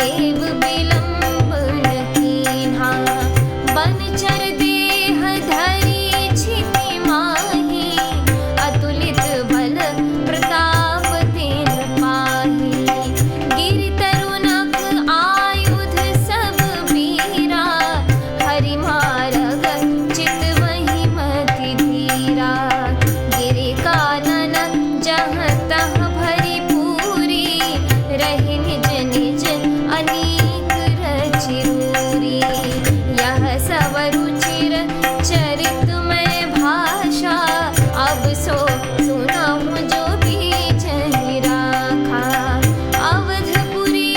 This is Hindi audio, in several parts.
देव विलंबन कीन्हा। बनचर देह धरि छिति माहि, अतुलित बल प्रताप तिन पाहि। गिरि तरुनक आयुध सब बीरा, हरि मारग चितवहि मति धीरा। गिरि कानन जहाँ तहाँ भरी पूरी, रहि निज निज अनेक रचिरूरी। यह सब रुचिर चरितमय भाषा, अब सो सुनाऊं जो बीचहि राखा। अवधपुरी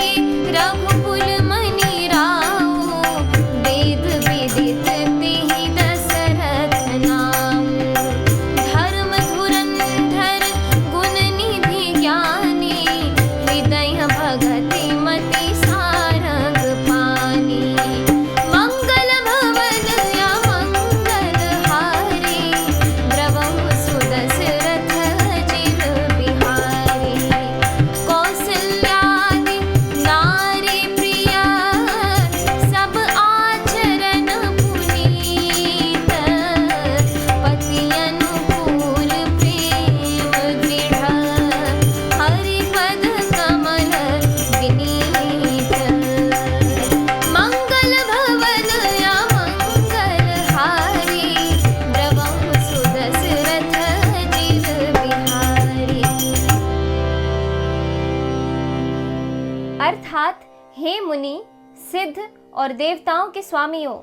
रघुकुल मनि राऊ, वेद विदित तिहि दशरथ नाऊ। धर्म धुरंधर गुण निधि ज्ञानी, हृदय भगति मति सारंग पानी। मंगल भवन अमंगल हारी, द्रवहु सुदशरथ अजिर बिहारी। कौसल्यादि नारी प्रिया, सब आचरण पुनीत। पति अनुकूल प्रेम दृढ़, हरिपद कमल विनीत। मंगल भवन अमंगल हारी, द्रवहु सुदशरथ अजिर बिहारी। अर्थात, हे मुनि, सिद्ध और देवताओं के स्वामियों,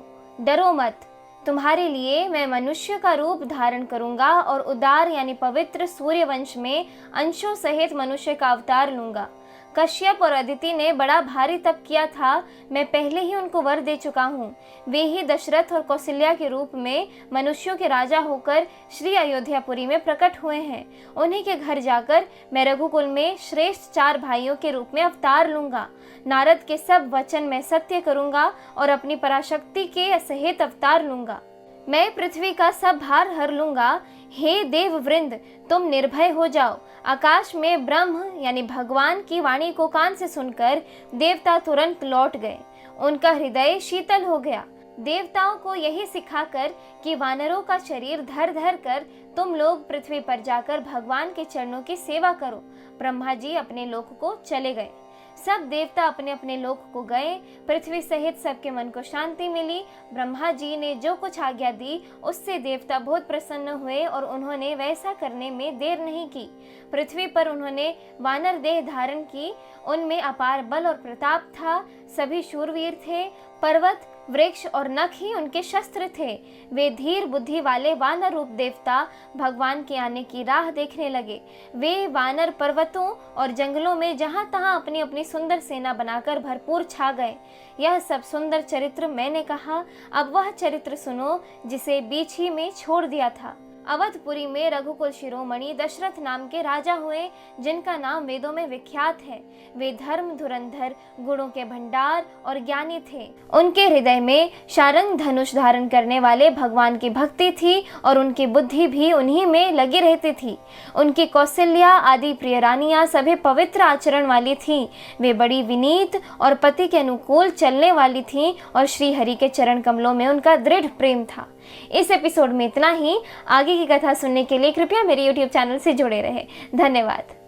डरो मत। तुम्हारे लिए मैं मनुष्य का रूप धारण करूंगा और उदार यानी पवित्र सूर्यवंश में अंशों सहित मनुष्य का अवतार लूंगा। कश्यप और अदिति ने बड़ा भारी तप किया था, मैं पहले ही उनको वर दे चुका हूँ। वे ही दशरथ और कौशल्या के रूप में मनुष्यों के राजा होकर श्री अयोध्यापुरी में प्रकट हुए हैं। उन्हीं के घर जाकर मैं रघुकुल में श्रेष्ठ 4 भाइयों के रूप में अवतार लूंगा। नारद के सब वचन मैं सत्य करूंगा और अपनी पराशक्ति के सहित अवतार लूंगा। मैं पृथ्वी का सब भार हर लूंगा। हे देव वृंद, तुम निर्भय हो जाओ। आकाश में ब्रह्म यानी भगवान की वाणी को कान से सुनकर देवता तुरंत लौट गए। उनका हृदय शीतल हो गया। देवताओं को यही सिखाकर कि वानरों का शरीर धर धर कर तुम लोग पृथ्वी पर जाकर भगवान के चरणों की सेवा करो, ब्रह्मा जी अपने लोक को चले गए। सब देवता अपने अपने लोक को गए। पृथ्वी सहित सबके मन को शांति मिली। ब्रह्मा जी ने जो कुछ आज्ञा दी उससे देवता बहुत प्रसन्न हुए और उन्होंने वैसा करने में देर नहीं की। पृथ्वी पर उन्होंने वानर देह धारण की। उनमें अपार बल और प्रताप था। सभी शूरवीर थे। पर्वत, वृक्ष और नख ही उनके शस्त्र थे। वे धीर बुद्धि वाले वानर रूप देवता भगवान के आने की राह देखने लगे। वे वानर पर्वतों और जंगलों में जहां तहां अपनी अपनी सुंदर सेना बनाकर भरपूर छा गए। यह सब सुंदर चरित्र मैंने कहा। अब वह चरित्र सुनो जिसे बीच ही में छोड़ दिया था। अवधपुरी में रघुकुल शिरोमणि दशरथ नाम के राजा हुए, जिनका नाम वेदों में विख्यात है। वे धर्म धुरंधर, गुणों के भंडार और ज्ञानी थे। उनके हृदय में शारंग धनुष धारण करने वाले भगवान की भक्ति थी और उनकी बुद्धि भी उन्हीं में लगी रहती थी। उनकी कौशल्या आदि प्रिय रानियां सभी पवित्र आचरण वाली थीं। वे बड़ी विनीत और पति के अनुकूल चलने वाली थीं और श्री हरि के चरण कमलों में उनका दृढ़ प्रेम था। इस एपिसोड में इतना ही। आगे की कथा सुनने के लिए कृपया मेरे YouTube चैनल से जुड़े रहें। धन्यवाद।